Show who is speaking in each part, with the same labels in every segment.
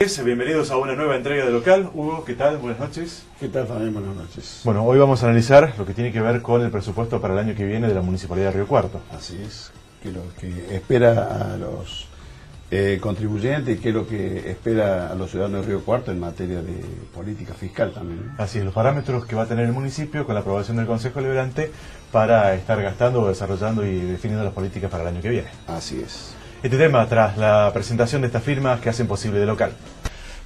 Speaker 1: Bienvenidos a una nueva entrega de Local. Hugo, ¿qué tal? Buenas noches.
Speaker 2: ¿Qué tal, Fabián? Buenas noches.
Speaker 1: Bueno, hoy vamos a analizar lo que tiene que ver con el presupuesto para el año que viene de la Municipalidad de Río Cuarto.
Speaker 2: Así es, que lo que espera a los contribuyentes y qué es lo que espera a los ciudadanos de Río Cuarto en materia de política fiscal también, ¿no?
Speaker 1: Así es, los parámetros que va a tener el municipio con la aprobación del Consejo Deliberante para estar gastando, desarrollando y definiendo las políticas para el año que viene.
Speaker 2: Así es.
Speaker 1: Este tema tras la presentación de estas firmas que hacen posible de Local.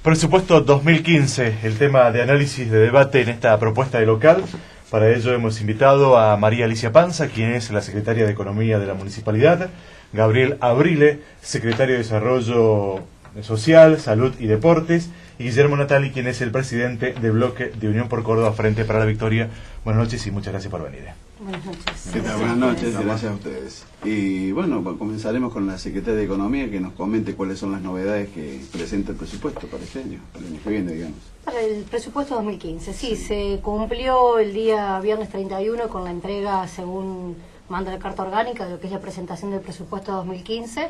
Speaker 1: Presupuesto 2015, el tema de análisis, de debate en esta propuesta de Local. Para ello hemos invitado a María Alicia Panza, quien es la secretaria de Economía de la Municipalidad, Gabriel Abrile, secretario de Desarrollo Social, Salud y Deportes, y Guillermo Natali, quien es el presidente del bloque de Unión por Córdoba Frente para la Victoria. Buenas noches y muchas gracias por venir.
Speaker 3: Buenas noches.
Speaker 2: ¿Qué tal? Buenas noches, gracias a ustedes. Y bueno, comenzaremos con la Secretaria de Economía que nos comente cuáles son las novedades que presenta el presupuesto para este año, para el año que viene, digamos.
Speaker 3: Para el presupuesto 2015, sí, se cumplió el día viernes 31 con la entrega, según manda la Carta Orgánica, de lo que es la presentación del presupuesto 2015.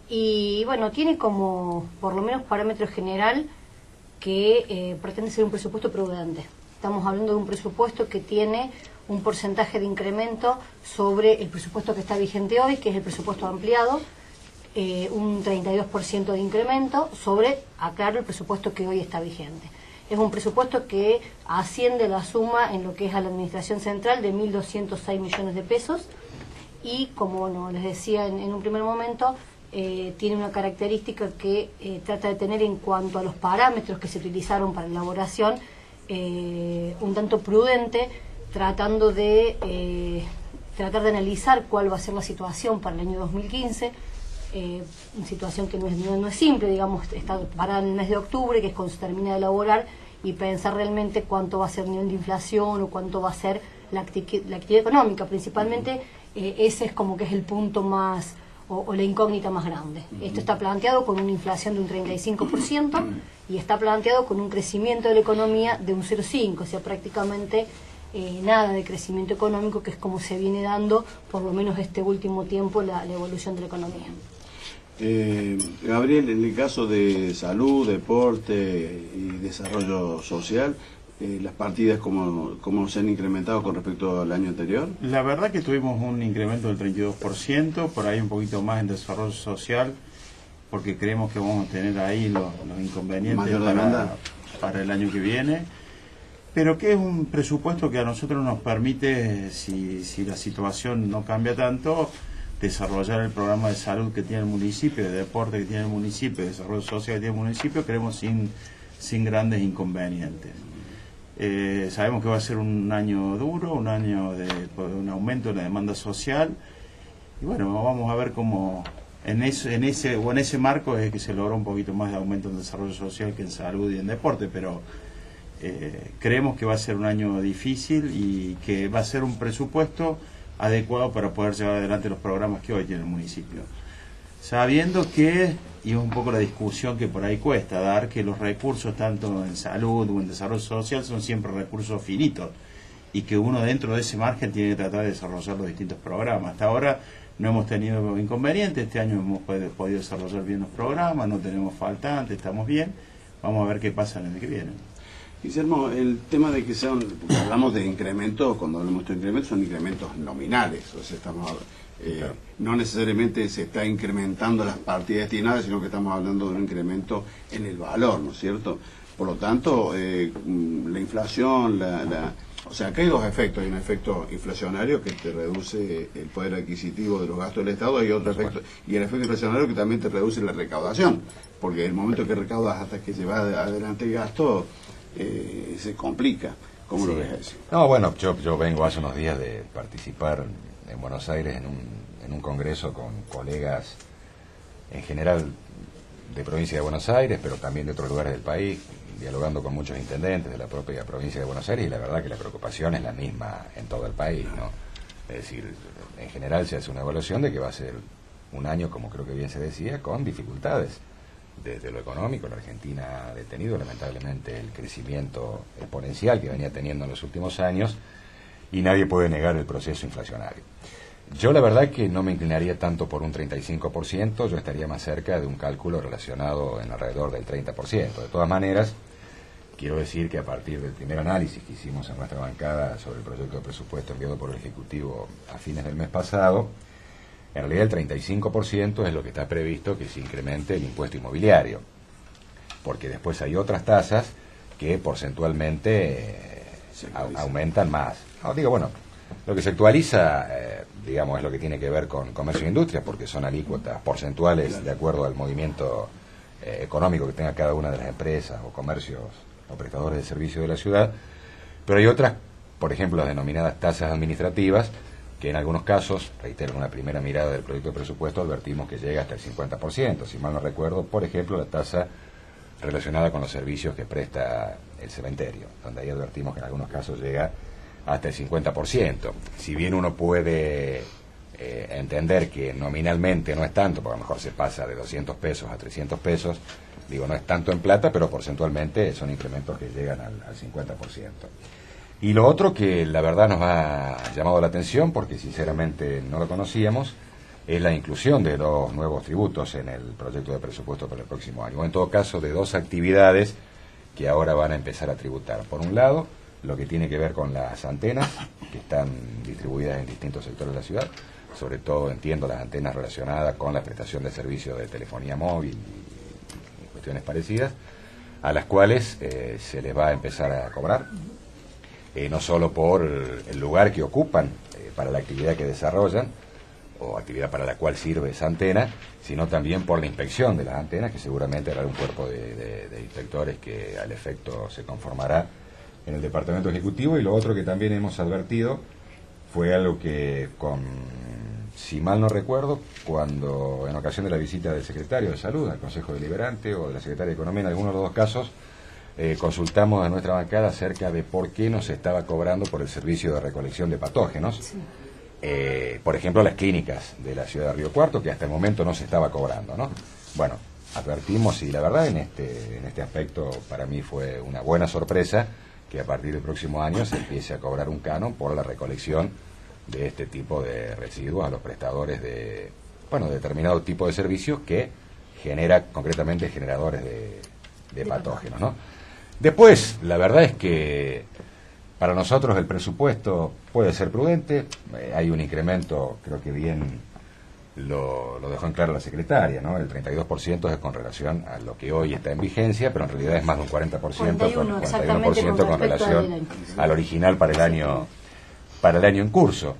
Speaker 3: Y bueno, tiene como, por lo menos, parámetro general que pretende ser un presupuesto prudente. Estamos hablando de un presupuesto que tiene un porcentaje de incremento sobre el presupuesto que está vigente hoy, que es el presupuesto ampliado, un 32% de incremento sobre, aclaro, el presupuesto que hoy está vigente. Es un presupuesto que asciende la suma en lo que es a la Administración Central de 1.206 millones de pesos y, como bueno, les decía en un primer momento, tiene una característica que trata de tener en cuanto a los parámetros que se utilizaron para la elaboración, un tanto prudente, tratando de analizar cuál va a ser la situación para el año 2015, una situación que no es simple, digamos, está parada en el mes de octubre, que es cuando se termina de elaborar, y pensar realmente cuánto va a ser el nivel de inflación o cuánto va a ser la actividad económica. Principalmente ese es como que es el punto más, o la incógnita más grande. Esto está planteado con una inflación de un 35% y está planteado con un crecimiento de la economía de un 0,5%, o sea, prácticamente nada de crecimiento económico, que es como se viene dando, por lo menos este último tiempo, la evolución de la economía.
Speaker 2: Gabriel, en el caso de salud, deporte y desarrollo social, las partidas, ¿cómo se han incrementado con respecto al año anterior?
Speaker 4: La verdad que tuvimos un incremento del 32%, por ahí un poquito más en desarrollo social, porque creemos que vamos a tener ahí los inconvenientes para el año que viene, pero que es un presupuesto que a nosotros nos permite, si la situación no cambia tanto, desarrollar el programa de salud que tiene el municipio, de deporte que tiene el municipio, de desarrollo social que tiene el municipio, creemos sin grandes inconvenientes. Sabemos que va a ser un año duro, un año de un aumento de la demanda social, y bueno, vamos a ver cómo en ese marco es que se logra un poquito más de aumento en desarrollo social que en salud y en deporte, pero creemos que va a ser un año difícil y que va a ser un presupuesto adecuado para poder llevar adelante los programas que hoy tiene el municipio. Sabiendo que, y es un poco la discusión que por ahí cuesta dar, que los recursos tanto en salud o en desarrollo social son siempre recursos finitos y que uno dentro de ese margen tiene que tratar de desarrollar los distintos programas. Hasta ahora no hemos tenido inconvenientes, este año hemos podido desarrollar bien los programas, no tenemos faltantes, estamos bien, vamos a ver qué pasa el año que viene.
Speaker 2: Guillermo, el tema de que sean, porque hablamos de incrementos, cuando hablamos de incrementos son incrementos nominales, o sea, claro, no necesariamente se está incrementando las partidas destinadas, sino que estamos hablando de un incremento en el valor, ¿no es cierto? Por lo tanto, la inflación, o sea, acá hay dos efectos. Hay un efecto inflacionario que te reduce el poder adquisitivo de los gastos del Estado, y otro efecto, y el efecto inflacionario que también te reduce la recaudación, porque el momento que recaudas hasta que llevas adelante el gasto, se complica. ¿Cómo lo ves eso?
Speaker 5: No, bueno, yo vengo hace unos días de participar en Buenos Aires en un congreso con colegas en general de provincia de Buenos Aires, pero también de otros lugares del país, dialogando con muchos intendentes de la propia provincia de Buenos Aires, y la verdad que la preocupación es la misma en todo el país, ¿no? Es decir, en general se hace una evaluación de que va a ser un año, como creo que bien se decía, con dificultades. Desde lo económico, la Argentina ha detenido lamentablemente el crecimiento exponencial que venía teniendo en los últimos años, y nadie puede negar el proceso inflacionario. Yo la verdad que no me inclinaría tanto por un 35%, yo estaría más cerca de un cálculo relacionado en alrededor del 30%. De todas maneras, quiero decir que a partir del primer análisis que hicimos en nuestra bancada sobre el proyecto de presupuesto enviado por el Ejecutivo a fines del mes pasado, en realidad el 35% es lo que está previsto que se incremente el impuesto inmobiliario, porque después hay otras tasas que porcentualmente aumentan más. Bueno, lo que se actualiza, digamos, es lo que tiene que ver con comercio e industria, porque son alícuotas porcentuales de acuerdo al movimiento económico que tenga cada una de las empresas o comercios o prestadores de servicios de la ciudad, pero hay otras, por ejemplo, las denominadas tasas administrativas, que en algunos casos, reitero, en una primera mirada del proyecto de presupuesto advertimos que llega hasta el 50%, si mal no recuerdo, por ejemplo, la tasa relacionada con los servicios que presta el cementerio, donde ahí advertimos que en algunos casos llega hasta el 50%. Si bien uno puede entender que nominalmente no es tanto, porque a lo mejor se pasa de 200 pesos a 300 pesos, digo, no es tanto en plata, pero porcentualmente son incrementos que llegan al 50%. Y lo otro que la verdad nos ha llamado la atención, porque sinceramente no lo conocíamos, es la inclusión de 2 nuevos tributos en el proyecto de presupuesto para el próximo año, o en todo caso de 2 actividades que ahora van a empezar a tributar. Por un lado, lo que tiene que ver con las antenas, que están distribuidas en distintos sectores de la ciudad, sobre todo, entiendo, las antenas relacionadas con la prestación de servicios de telefonía móvil y cuestiones parecidas, a las cuales se les va a empezar a cobrar, no solo por el lugar que ocupan para la actividad que desarrollan, o actividad para la cual sirve esa antena, sino también por la inspección de las antenas, que seguramente habrá un cuerpo de inspectores que al efecto se conformará en el Departamento Ejecutivo. Y lo otro que también hemos advertido fue algo que, si mal no recuerdo, cuando en ocasión de la visita del secretario de Salud al Consejo Deliberante o de la secretaria de Economía, en algunos de los dos casos, consultamos a nuestra bancada acerca de por qué no se estaba cobrando por el servicio de recolección de patógenos. Sí. Por ejemplo, las clínicas de la ciudad de Río Cuarto, que hasta el momento no se estaba cobrando, ¿no? Bueno, advertimos, y la verdad en este aspecto para mí fue una buena sorpresa que a partir del próximo año se empiece a cobrar un canon por la recolección de este tipo de residuos a los prestadores de determinado tipo de servicios que genera concretamente generadores de patógenos, ¿no? Después, la verdad es que para nosotros el presupuesto puede ser prudente, hay un incremento, creo que bien lo dejó en claro la secretaria, ¿no? El 32% es con relación a lo que hoy está en vigencia, pero en realidad es más de un 40%, 41% con relación al original para el año en curso.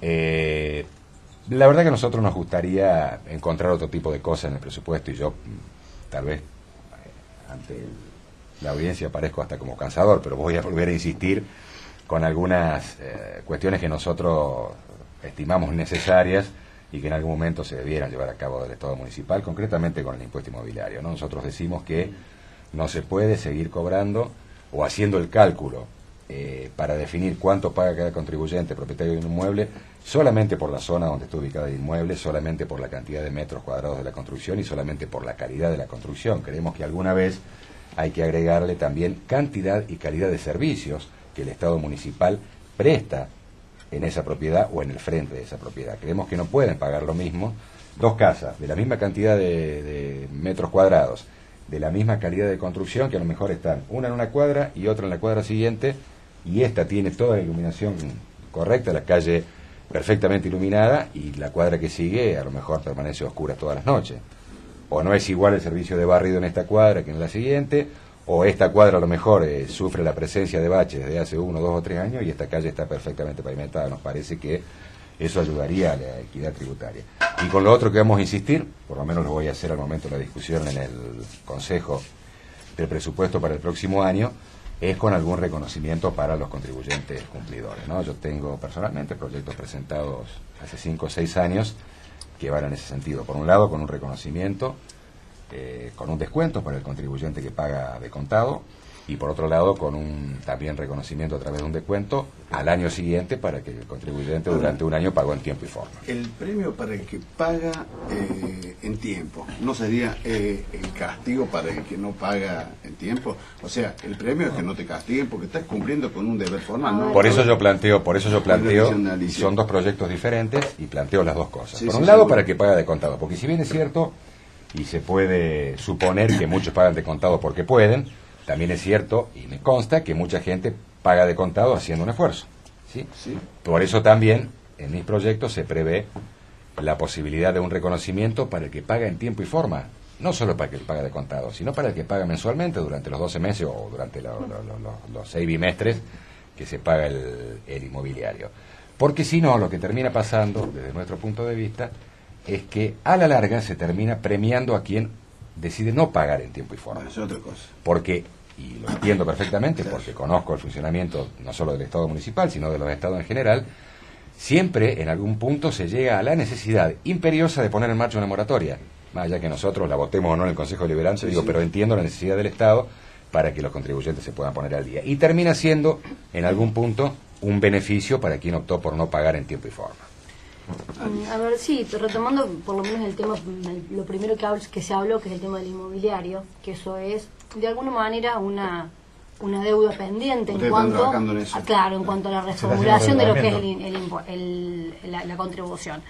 Speaker 5: La verdad que a nosotros nos gustaría encontrar otro tipo de cosas en el presupuesto, y yo tal vez ante la audiencia parezco hasta como cansador, pero voy a volver a insistir con algunas cuestiones que nosotros estimamos necesarias y que en algún momento se debieran llevar a cabo del Estado municipal, concretamente con el impuesto inmobiliario, ¿no? Nosotros decimos que no se puede seguir cobrando o haciendo el cálculo para definir cuánto paga cada contribuyente propietario de un inmueble solamente por la zona donde está ubicado el inmueble, solamente por la cantidad de metros cuadrados de la construcción y solamente por la calidad de la construcción. Creemos que alguna vez hay que agregarle también cantidad y calidad de servicios que el Estado municipal presta en esa propiedad o en el frente de esa propiedad. Creemos que no pueden pagar lo mismo 2 casas de la misma cantidad de metros cuadrados, de la misma calidad de construcción, que a lo mejor están una en una cuadra y otra en la cuadra siguiente, y esta tiene toda la iluminación correcta, la calle perfectamente iluminada, y la cuadra que sigue a lo mejor permanece oscura todas las noches. O no es igual el servicio de barrido en esta cuadra que en la siguiente, o esta cuadra a lo mejor sufre la presencia de baches desde hace 1, 2 o 3 años y esta calle está perfectamente pavimentada. Nos parece que eso ayudaría a la equidad tributaria. Y con lo otro que vamos a insistir, por lo menos lo voy a hacer al momento de la discusión en el Consejo del Presupuesto para el próximo año, es con algún reconocimiento para los contribuyentes cumplidores, ¿no? Yo tengo personalmente proyectos presentados hace 5 o 6 años que van en ese sentido. Por un lado, con un reconocimiento, con un descuento para el contribuyente que paga de contado, y por otro lado con un también reconocimiento a través de un descuento al año siguiente para que el contribuyente durante un año pagó en tiempo y forma.
Speaker 2: El premio para el que paga en tiempo, ¿no sería el castigo para el que no paga en tiempo? O sea, el premio es que no te castiguen porque estás cumpliendo con un deber formal, ¿no?
Speaker 5: Por eso yo planteo, son dos proyectos diferentes y planteo las dos cosas.
Speaker 2: Sí,
Speaker 5: por
Speaker 2: sí,
Speaker 5: un lado,
Speaker 2: seguro.
Speaker 5: para que pague de contado, porque si bien es cierto, y se puede suponer que muchos pagan de contado porque pueden, también es cierto, y me consta, que mucha gente paga de contado haciendo un esfuerzo, ¿sí?
Speaker 2: Sí.
Speaker 5: Por eso también, en mis proyectos se prevé la posibilidad de un reconocimiento para el que paga en tiempo y forma, no solo para el que paga de contado, sino para el que paga mensualmente durante los 12 meses o durante los 6 bimestres que se paga el inmobiliario. Porque si no, lo que termina pasando, desde nuestro punto de vista, es que a la larga se termina premiando a quien decide no pagar en tiempo y forma.
Speaker 2: Es otra cosa.
Speaker 5: Porque, y lo entiendo perfectamente, porque conozco el funcionamiento no solo del Estado municipal, sino de los Estados en general, siempre en algún punto se llega a la necesidad imperiosa de poner en marcha una moratoria. Más allá que nosotros la votemos o no en el Consejo Deliberante,
Speaker 2: Sí,
Speaker 5: digo,
Speaker 2: sí.
Speaker 5: pero entiendo la necesidad del Estado para que los contribuyentes se puedan poner al día. Y termina siendo, en algún punto, un beneficio para quien optó por no pagar en tiempo y forma.
Speaker 3: A ver, sí, retomando por lo menos el tema, lo primero que se habló, que es el tema del inmobiliario, que eso es, de alguna manera, una deuda pendiente en
Speaker 2: Ustedes
Speaker 3: cuanto
Speaker 2: están trabajando en eso.
Speaker 3: claro, en cuanto a la
Speaker 1: Se está
Speaker 3: reformulación de lo que es
Speaker 1: haciendo
Speaker 3: la contribución.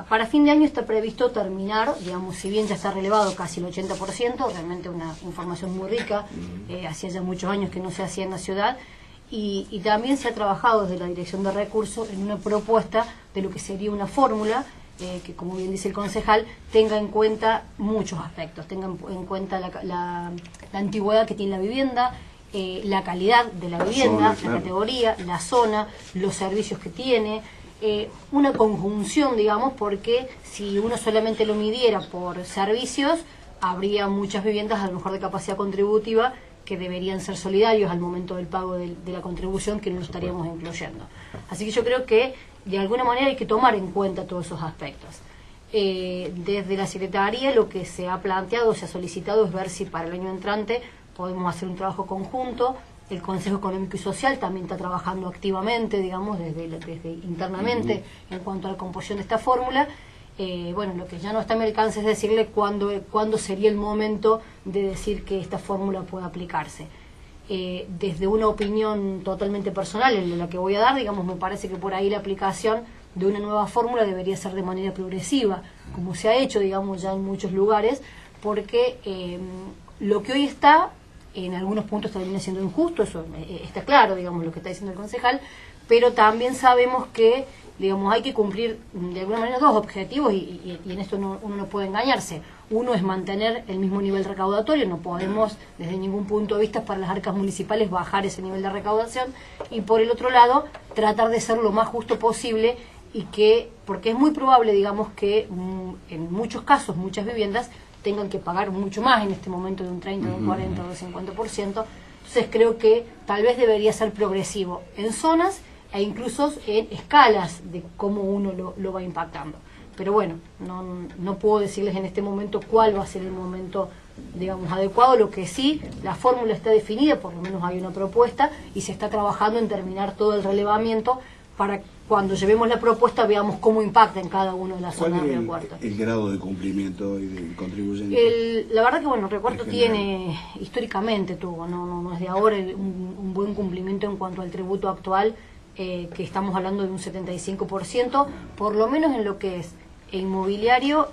Speaker 3: Para fin de año está previsto terminar, digamos, si bien ya está relevado casi el 80%, realmente una información muy rica, hacía ya muchos años que no se hacía en la ciudad, y también se ha trabajado desde la Dirección de Recursos en una propuesta de lo que sería una fórmula que, como bien dice el concejal, tenga en cuenta muchos aspectos, tenga en cuenta la antigüedad que tiene la vivienda, la calidad de la vivienda,
Speaker 2: zona, claro.
Speaker 3: la categoría, la zona, los servicios que tiene, una conjunción, digamos, porque si uno solamente lo midiera por servicios, habría muchas viviendas a lo mejor de capacidad contributiva que deberían ser solidarios al momento del pago de la contribución, que no lo estaríamos incluyendo. Así que yo creo que de alguna manera hay que tomar en cuenta todos esos aspectos. Desde la Secretaría lo que se ha planteado, se ha solicitado es ver si para el año entrante podemos hacer un trabajo conjunto. El Consejo Económico y Social también está trabajando activamente, digamos, desde internamente en cuanto a la composición de esta fórmula. Bueno, lo que ya no está a mi alcance es decirle cuándo sería el momento de decir que esta fórmula pueda aplicarse. Desde una opinión totalmente personal, en la que voy a dar, digamos, me parece que por ahí la aplicación de una nueva fórmula debería ser de manera progresiva, como se ha hecho, digamos, ya en muchos lugares, porque lo que hoy está, en algunos puntos termina siendo injusto, eso está claro, digamos, lo que está diciendo el concejal, pero también sabemos que, digamos, hay que cumplir de alguna manera dos objetivos y en esto uno no puede engañarse. Uno es mantener el mismo nivel recaudatorio, no podemos desde ningún punto de vista para las arcas municipales bajar ese nivel de recaudación, y por el otro lado tratar de ser lo más justo posible, y que, porque es muy probable, digamos, que en muchos casos muchas viviendas tengan que pagar mucho más en este momento, de un 30, de un 40 o de 50%. Entonces creo que tal vez debería ser progresivo en zonas e incluso en escalas de cómo uno lo va impactando. Pero bueno, no puedo decirles en este momento cuál va a ser el momento, digamos, adecuado. Lo que sí, la fórmula está definida, por lo menos hay una propuesta, y se está trabajando en terminar todo el relevamiento para cuando llevemos la propuesta veamos cómo impacta en cada uno de las zonas de Recuarto.
Speaker 2: ¿Cuál es el grado de cumplimiento y del contribuyente?
Speaker 3: La verdad que, bueno, Recuarto tiene, históricamente tuvo, no es de ahora, un buen cumplimiento en cuanto al tributo actual, que estamos hablando de un 75%, por lo menos en lo que es inmobiliario,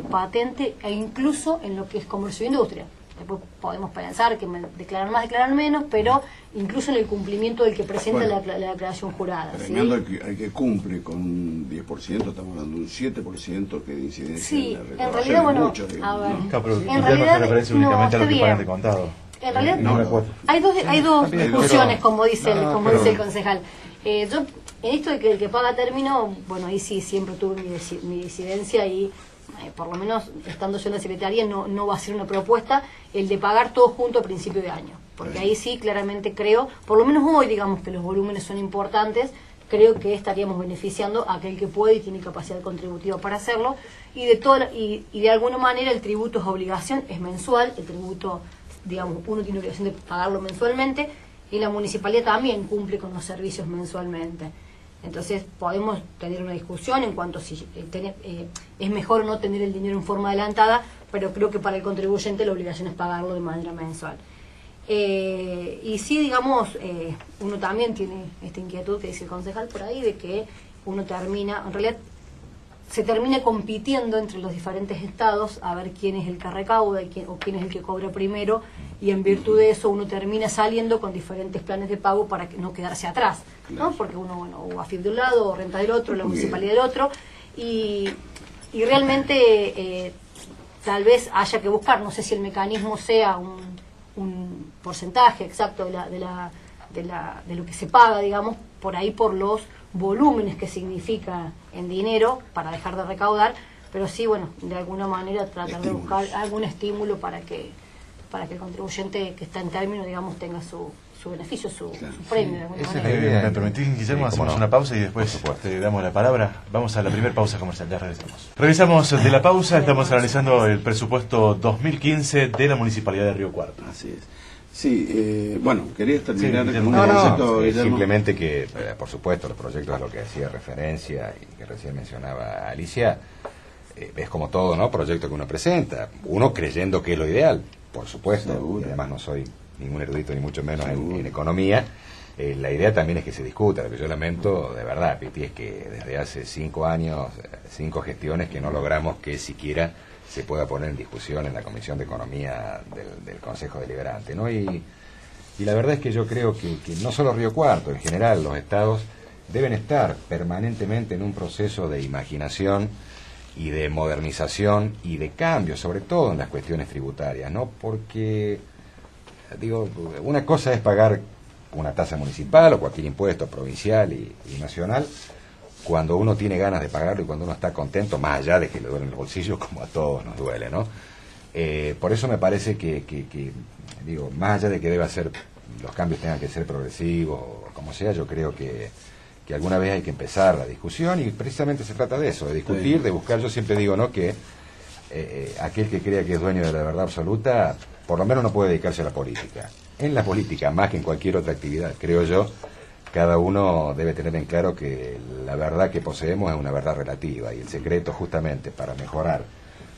Speaker 3: patente, e incluso en lo que es comercio e industria. Después podemos pensar que declaran más, declaran menos, pero incluso en el cumplimiento del que presenta la declaración jurada.
Speaker 2: Premiando al que cumple con un 10%, estamos hablando de un 7% que de incidencia.
Speaker 3: Sí,
Speaker 2: en
Speaker 3: en realidad, bueno,
Speaker 2: mucho,
Speaker 3: a ver,
Speaker 1: Claro, pero
Speaker 3: en realidad
Speaker 1: se referencia únicamente a lo
Speaker 3: está
Speaker 1: que pagan de
Speaker 3: bien.
Speaker 1: contado.
Speaker 3: En realidad
Speaker 1: No,
Speaker 3: hay dos discusiones,
Speaker 1: pero-
Speaker 3: como dice
Speaker 1: pero-
Speaker 3: dice el concejal. Yo, en esto de que el que paga término, bueno, ahí sí siempre tuve mi disidencia, y por lo menos estando yo en la Secretaría no va a ser una propuesta el de pagar todo junto a principio de año, porque ahí sí claramente creo, por lo menos hoy, digamos que los volúmenes son importantes, creo que estaríamos beneficiando a aquel que puede y tiene capacidad contributiva para hacerlo, y de alguna manera el tributo es obligación, es mensual, el tributo digamos, uno tiene obligación de pagarlo mensualmente y la municipalidad también cumple con los servicios mensualmente. Entonces podemos tener una discusión en cuanto a si es mejor o no tener el dinero en forma adelantada, pero creo que para el contribuyente la obligación es pagarlo de manera mensual. Y sí, digamos, uno también tiene esta inquietud que dice el concejal por ahí, de que uno termina, en realidad se termina compitiendo entre los diferentes estados a ver quién es el que recauda o quién es el que cobra primero, y en virtud de eso uno termina saliendo con diferentes planes de pago para no quedarse atrás, ¿no? Porque uno, bueno, o AFIP de un lado, o renta del otro, la municipalidad del otro, y realmente tal vez haya que buscar, no sé si el mecanismo sea un porcentaje exacto de lo que se paga, digamos, por ahí por los volúmenes que significa en dinero para dejar de recaudar, pero sí, bueno, de alguna manera tratar de buscar algún estímulo para que el contribuyente que está en término, digamos, tenga su beneficio, su premio. De alguna manera.
Speaker 1: ¿Me permitís, Guillermo? Hacemos una pausa y después te damos la palabra. Vamos a la primera pausa comercial, ya regresamos. Regresamos de la pausa, estamos analizando el presupuesto 2015 de la Municipalidad de Río Cuarto.
Speaker 2: Así es. Sí, bueno, querías terminar con un
Speaker 5: concepto, simplemente que, por supuesto, los proyectos a lo que hacía referencia y que recién mencionaba Alicia, es como todo, ¿no? Proyecto que uno presenta, uno creyendo que es lo ideal, por supuesto, y además no soy ningún erudito ni mucho menos en economía. La idea también es que se discuta. Lo que yo lamento, de verdad, Piti, es que desde hace 5 años, 5 gestiones, que no logramos que siquiera se pueda poner en discusión en la Comisión de Economía del Consejo Deliberante, ¿no? Y la verdad es que yo creo que no solo Río Cuarto, en general los estados deben estar permanentemente en un proceso de imaginación y de modernización y de cambio, sobre todo en las cuestiones tributarias, ¿no? Porque, digo, una cosa es pagar una tasa municipal o cualquier impuesto provincial y nacional cuando uno tiene ganas de pagarlo y cuando uno está contento, más allá de que le duelen los bolsillos, como a todos nos duele, ¿no? Por eso me parece que digo, más allá de que los cambios tengan que ser progresivos o como sea, yo creo que alguna vez hay que empezar la discusión, y precisamente se trata de eso, de discutir, de buscar. Yo siempre digo, ¿no?, que aquel que crea que es dueño de la verdad absoluta, por lo menos no puede dedicarse a la política. En la política, más que en cualquier otra actividad, creo yo, cada uno debe tener en claro que la verdad que poseemos es una verdad relativa, y el secreto justamente para mejorar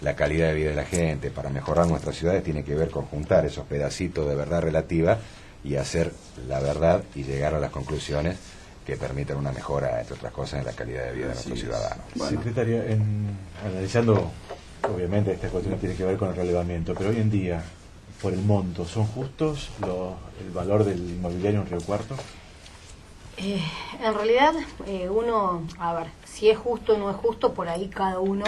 Speaker 5: la calidad de vida de la gente, para mejorar nuestras ciudades, tiene que ver con juntar esos pedacitos de verdad relativa y hacer la verdad y llegar a las conclusiones que permitan una mejora, entre otras cosas, en la calidad de vida de nuestros ciudadanos.
Speaker 1: Bueno. Secretaria, analizando, obviamente esta cuestión tiene que ver con el relevamiento, pero hoy en día, por el monto, ¿son justos el valor del inmobiliario en Río Cuarto?
Speaker 3: En realidad, a ver, si es justo o no es justo, por ahí cada uno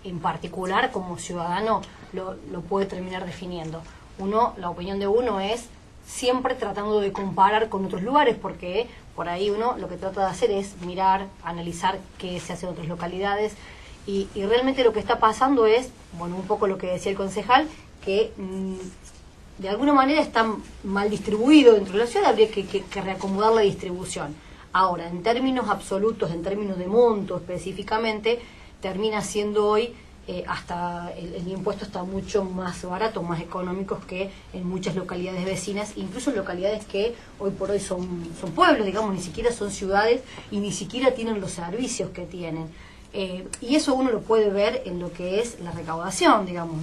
Speaker 3: en particular como ciudadano lo puede terminar definiendo. La opinión de uno es siempre tratando de comparar con otros lugares, porque por ahí uno lo que trata de hacer es mirar, analizar qué se hace en otras localidades, y realmente lo que está pasando es, bueno, un poco lo que decía el concejal, que de alguna manera está mal distribuido dentro de la ciudad, habría que reacomodar la distribución. Ahora, en términos absolutos, en términos de monto específicamente, termina siendo hoy, hasta el impuesto está mucho más barato, más económicos que en muchas localidades vecinas, incluso en localidades que hoy por hoy son pueblos, digamos, ni siquiera son ciudades y ni siquiera tienen los servicios que tienen. Y eso uno lo puede ver en lo que es la recaudación, digamos,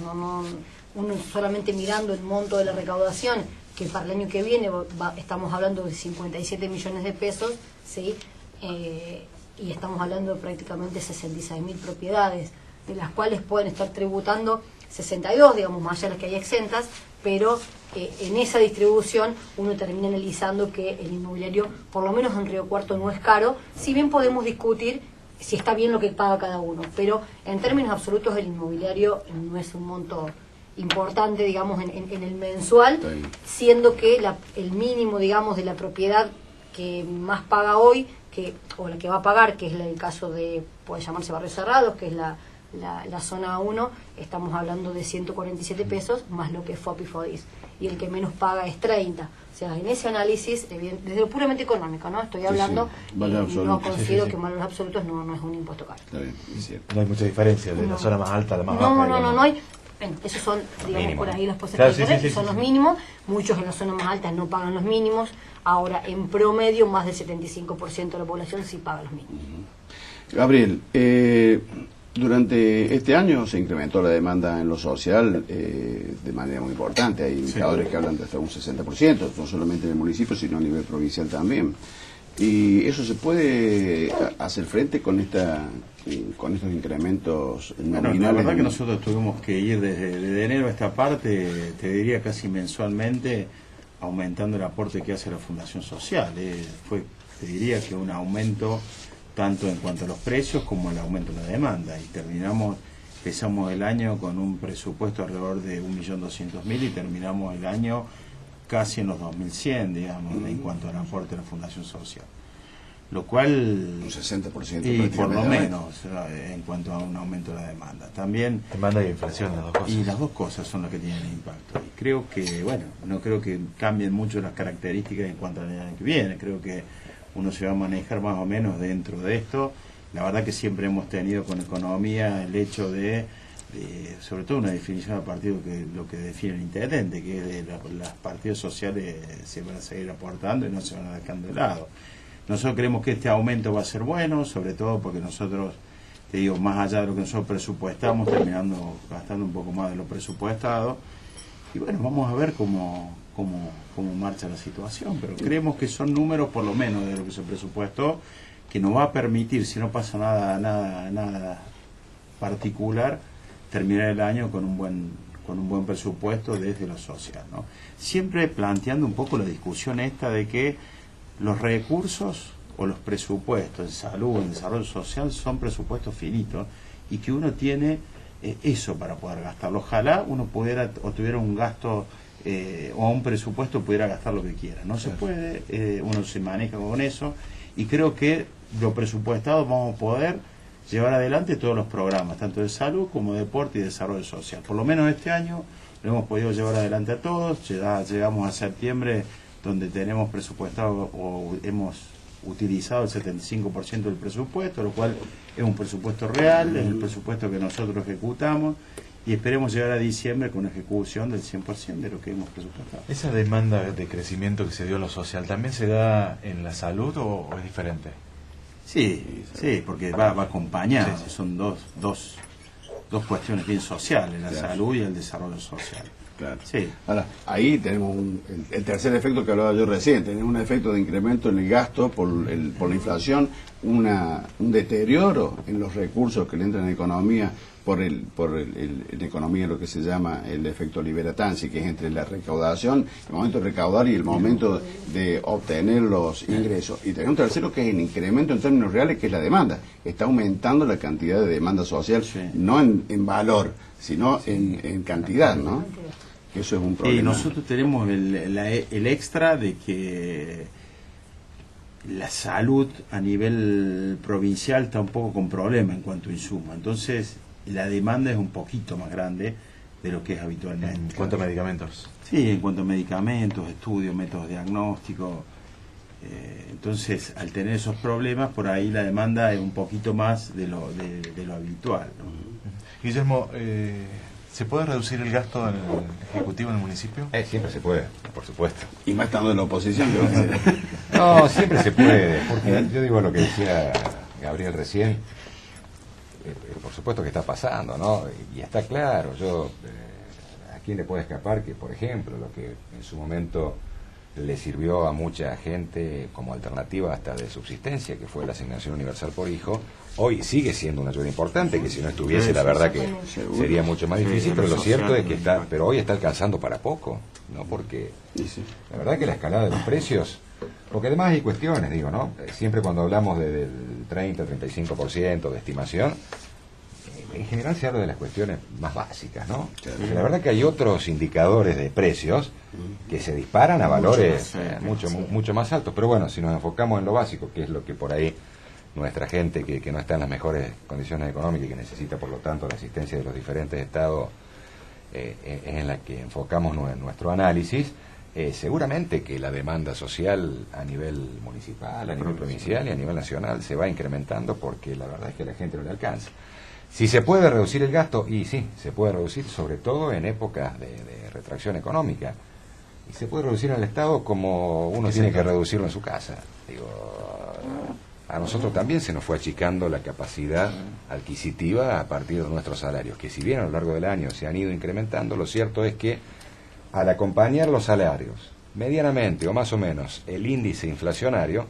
Speaker 3: uno solamente mirando el monto de la recaudación, que para el año que viene estamos hablando de 57 millones de pesos, ¿sí? Y estamos hablando de prácticamente 66.000 propiedades, de las cuales pueden estar tributando 62, digamos, más allá de las que hay exentas, pero en esa distribución uno termina analizando que el inmobiliario, por lo menos en Río Cuarto, no es caro, si bien podemos discutir si está bien lo que paga cada uno, pero en términos absolutos el inmobiliario no es un monto importante, digamos, en el mensual, siendo que el mínimo, digamos, de la propiedad que más paga hoy, o la que va a pagar, que es el caso de, puede llamarse Barrios Cerrados, que es la zona 1, estamos hablando de 147 pesos, más lo que es FOP y FODIS, y el que menos paga es 30. O sea, en ese análisis, desde lo puramente económico, ¿no? Estoy hablando, y no considero que en valores absolutos no es un impuesto caro.
Speaker 2: Está bien, es cierto.
Speaker 1: No hay mucha diferencia de la zona más alta a la más baja.
Speaker 3: No hay. Bueno, esos son, digamos,
Speaker 5: Mínimo,
Speaker 3: por ahí
Speaker 5: ¿no?
Speaker 3: los
Speaker 1: Claro,
Speaker 3: porcentajes
Speaker 1: sí, sí,
Speaker 3: son
Speaker 1: sí,
Speaker 3: los
Speaker 1: sí.
Speaker 3: mínimos. Muchos en las zonas más altas no pagan los mínimos. Ahora, en promedio, más del 75% de la población sí paga los mínimos.
Speaker 2: Gabriel, durante este año se incrementó la demanda en lo social de manera muy importante. Hay indicadores que hablan de hasta un 60%, no solamente en el municipio, sino a nivel provincial también. ¿Y eso se puede hacer frente con con estos incrementos nominales?
Speaker 4: Bueno, la verdad que nosotros tuvimos que ir desde enero a esta parte, te diría casi mensualmente, aumentando el aporte que hace la Fundación Social. Te diría que un aumento tanto en cuanto a los precios como el aumento de la demanda. Y empezamos el año con un presupuesto alrededor de 1.200.000 y terminamos el año casi en los 2.100, digamos, en cuanto al aporte de la Fundación Social. Lo cual...
Speaker 2: Un 60%.
Speaker 4: Y por lo
Speaker 2: prácticamente.
Speaker 4: menos en cuanto a un aumento de la demanda. También...
Speaker 1: Demanda y inflación, las dos cosas.
Speaker 4: Y las dos cosas son las que tienen impacto. Y creo que, bueno, no creo que cambien mucho las características en cuanto al año que viene. Creo que uno se va a manejar más o menos dentro de esto. La verdad que siempre hemos tenido con economía el hecho de sobre todo una definición a partir de lo que define el intendente, que las partidos sociales se van a seguir aportando y no se van a dejando de lado. Nosotros creemos que este aumento va a ser bueno, sobre todo porque nosotros, te digo, más allá de lo que nosotros presupuestamos, terminando gastando un poco más de lo presupuestado. Y bueno, vamos a ver cómo marcha la situación, pero creemos que son números, por lo menos de lo que se presupuestó, que nos va a permitir, si no pasa nada particular, terminar el año con un buen presupuesto desde lo social, ¿no? Siempre planteando un poco la discusión esta de que los recursos o los presupuestos en salud, en desarrollo social, son presupuestos finitos y que uno tiene eso para poder gastarlo. Ojalá uno pudiera o tuviera un gasto o un presupuesto pudiera gastar lo que quiera. No se puede, uno se maneja con eso y creo que lo presupuestado vamos a poder llevar adelante todos los programas, tanto de salud como de deporte y desarrollo social. Por lo menos este año lo hemos podido llevar adelante a todos. Llegamos a septiembre donde tenemos presupuestado o hemos utilizado el 75% del presupuesto, lo cual es un presupuesto real, es el presupuesto que nosotros ejecutamos y esperemos llegar a diciembre con una ejecución del 100% de lo que hemos presupuestado.
Speaker 1: ¿Esa demanda de crecimiento que se dio en lo social también se da en la salud o es diferente?
Speaker 4: Sí, porque va acompañado,
Speaker 1: Sí.
Speaker 4: son dos cuestiones bien sociales, la
Speaker 2: Claro.
Speaker 4: salud y el desarrollo social.
Speaker 2: Claro.
Speaker 4: Sí.
Speaker 2: Ahora, ahí tenemos el tercer efecto que hablaba yo recién, tenemos un efecto de incremento en el gasto por la inflación, un deterioro en los recursos que le entran en la economía en economía lo que se llama el efecto Liberatanzi, que es entre la recaudación, el momento de recaudar y el momento de obtener los ingresos. Y tenemos un tercero que es el incremento en términos reales, que es la demanda. Está aumentando la cantidad de demanda social,
Speaker 4: Sí.
Speaker 2: no en valor, sino en cantidad, ¿no? Que eso es un problema.
Speaker 4: Y nosotros tenemos el extra de que la salud a nivel provincial está un poco con problema en cuanto a insumos. Entonces, la demanda es un poquito más grande de lo que es habitualmente.
Speaker 1: En cuanto a medicamentos.
Speaker 4: Sí, en cuanto a medicamentos, estudios, métodos diagnósticos. Entonces, al tener esos problemas, por ahí la demanda es un poquito más de lo habitual, ¿no?
Speaker 1: Guillermo, ¿se puede reducir el gasto en el ejecutivo en el municipio?
Speaker 5: Siempre se puede, por supuesto.
Speaker 2: Y más estando en la oposición, creo que
Speaker 5: No, siempre se puede, porque yo digo lo que decía Gabriel recién, por supuesto que está pasando, ¿no? Y está claro, ¿a quién le puede escapar que, por ejemplo, lo que en su momento le sirvió a mucha gente como alternativa hasta de subsistencia, que fue la asignación universal por hijo, hoy sigue siendo una ayuda importante, que si no estuviese, la verdad que sería mucho más difícil, pero lo cierto es que pero hoy está alcanzando para poco, ¿no? Porque la verdad que la escalada de los precios, porque además hay cuestiones, digo, ¿no? Siempre cuando hablamos del 30-35% de estimación, en general se habla de las cuestiones más básicas, ¿no? Porque la verdad que hay otros indicadores de precios que se disparan a valores mucho más altos, pero bueno, si nos enfocamos en lo básico, que es lo que por ahí nuestra gente que no está en las mejores condiciones económicas y que necesita por lo tanto la asistencia de los diferentes estados, es en la que enfocamos nuestro análisis. Seguramente que la demanda social a nivel municipal, a nivel provincial y a nivel nacional se va incrementando porque la verdad es que a la gente no le alcanza. Si se puede reducir el gasto, y sí, se puede reducir, sobre todo en épocas de retracción económica. Y se puede reducir en el Estado como uno tiene que reducirlo en su casa. Digo, a nosotros también se nos fue achicando la capacidad adquisitiva a partir de nuestros salarios, que si bien a lo largo del año se han ido incrementando, lo cierto es que al acompañar los salarios, medianamente o más o menos, el índice inflacionario,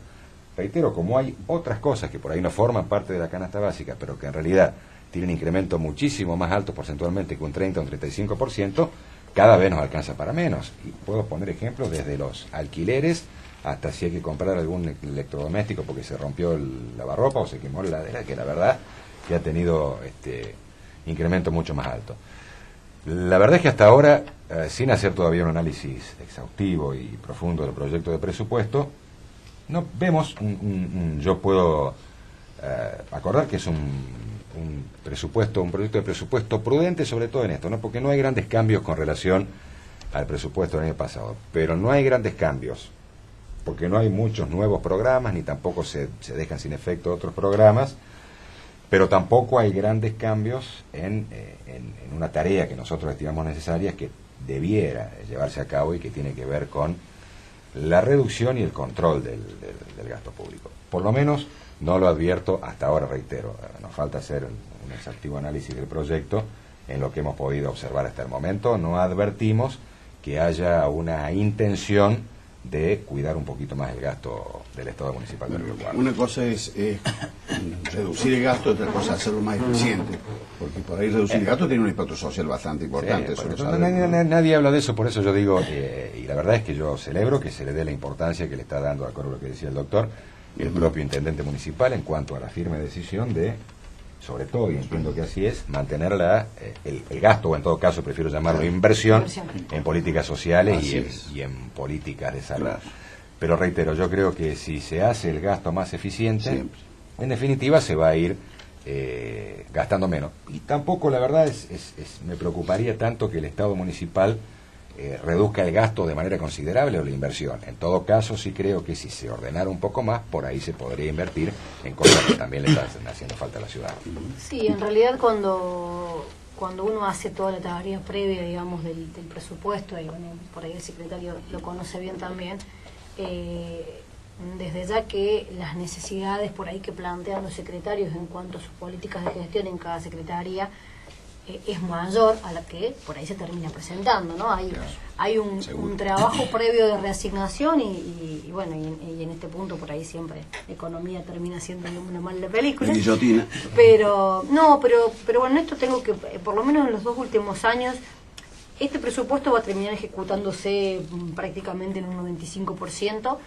Speaker 5: reitero, como hay otras cosas que por ahí no forman parte de la canasta básica, pero que en realidad tienen incremento muchísimo más alto porcentualmente que un 30 o un 35%, cada vez nos alcanza para menos. Y puedo poner ejemplos desde los alquileres hasta si hay que comprar algún electrodoméstico porque se rompió el lavarropa o se quemó la heladera, que la verdad que ha tenido incremento mucho más alto. La verdad es que hasta ahora, sin hacer todavía un análisis exhaustivo y profundo del proyecto de presupuesto, no vemos yo puedo acordar que es un proyecto de presupuesto prudente, sobre todo en esto, ¿no? Porque no hay grandes cambios con relación al presupuesto del año pasado, pero no hay grandes cambios porque no hay muchos nuevos programas, ni tampoco se dejan sin efecto otros programas, pero tampoco hay grandes cambios en una tarea que nosotros estimamos necesaria, que debiera llevarse a cabo y que tiene que ver con la reducción y el control del gasto público. Por lo menos no lo advierto hasta ahora, reitero. Nos falta hacer un exhaustivo análisis del proyecto. En lo que hemos podido observar hasta el momento, no advertimos que haya una intención de cuidar un poquito más el gasto del Estado Municipal de Río Cuarto.
Speaker 2: Una cosa es reducir el gasto, otra cosa es hacerlo más eficiente, porque por ahí reducir el gasto tiene un impacto social bastante importante.
Speaker 5: Sí, nadie habla de eso, por eso yo digo, y la verdad es que yo celebro que se le dé la importancia que le está dando, de acuerdo a lo que decía el doctor, el propio intendente municipal en cuanto a la firme decisión de, sobre todo, y entiendo que así es, mantener el gasto, o en todo caso prefiero llamarlo inversión, en políticas sociales y en políticas de salud. Claro. Pero reitero, yo creo que si se hace el gasto más eficiente, siempre, en definitiva se va a ir gastando menos. Y tampoco, la verdad, me preocuparía tanto que el Estado municipal reduzca el gasto de manera considerable o la inversión. En todo caso, sí creo que si se ordenara un poco más, por ahí se podría invertir en cosas que también le están haciendo falta a la ciudad.
Speaker 3: Sí, en realidad cuando uno hace toda la tarea previa, digamos, del presupuesto, y bueno, por ahí el secretario lo conoce bien también, desde ya que las necesidades por ahí que plantean los secretarios en cuanto a sus políticas de gestión en cada secretaría es mayor a la que por ahí se termina presentando, ¿no? Hay un trabajo previo de reasignación y bueno, y en este punto por ahí siempre economía termina siendo una mala película. Pero bueno, esto tengo que, por lo menos en los 2 últimos años, este presupuesto va a terminar ejecutándose prácticamente en un 95%,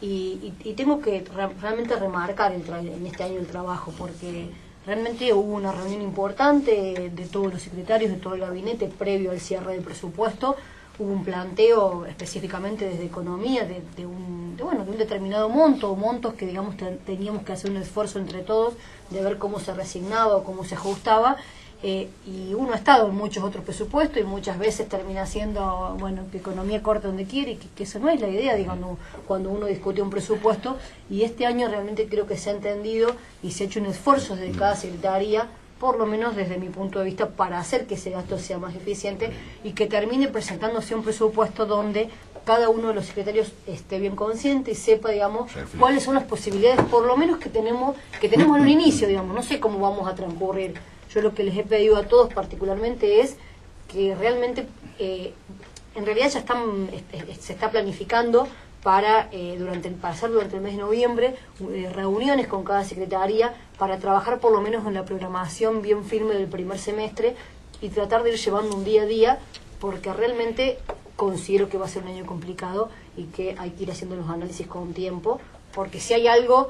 Speaker 3: y tengo que realmente remarcar en este año el trabajo, porque realmente hubo una reunión importante de todos los secretarios, de todo el gabinete, previo al cierre del presupuesto. Hubo un planteo específicamente desde Economía de un determinado montos que, digamos, teníamos que hacer un esfuerzo entre todos de ver cómo se reasignaba o cómo se ajustaba. Y uno ha estado en muchos otros presupuestos y muchas veces termina siendo, bueno, que Economía corta donde quiere, y que eso no es la idea, digamos, cuando uno discute un presupuesto. Y este año realmente creo que se ha entendido y se ha hecho un esfuerzo desde cada secretaría, por lo menos desde mi punto de vista, para hacer que ese gasto sea más eficiente y que termine presentándose un presupuesto donde cada uno de los secretarios esté bien consciente y sepa, digamos, cuáles son las posibilidades, por lo menos que tenemos en un inicio, digamos. No sé cómo vamos a transcurrir. Yo lo que les he pedido a todos particularmente es que realmente, en realidad ya se está planificando para hacer durante el mes de noviembre reuniones con cada secretaría para trabajar por lo menos en la programación bien firme del primer semestre y tratar de ir llevando un día a día, porque realmente considero que va a ser un año complicado y que hay que ir haciendo los análisis con tiempo, porque si hay algo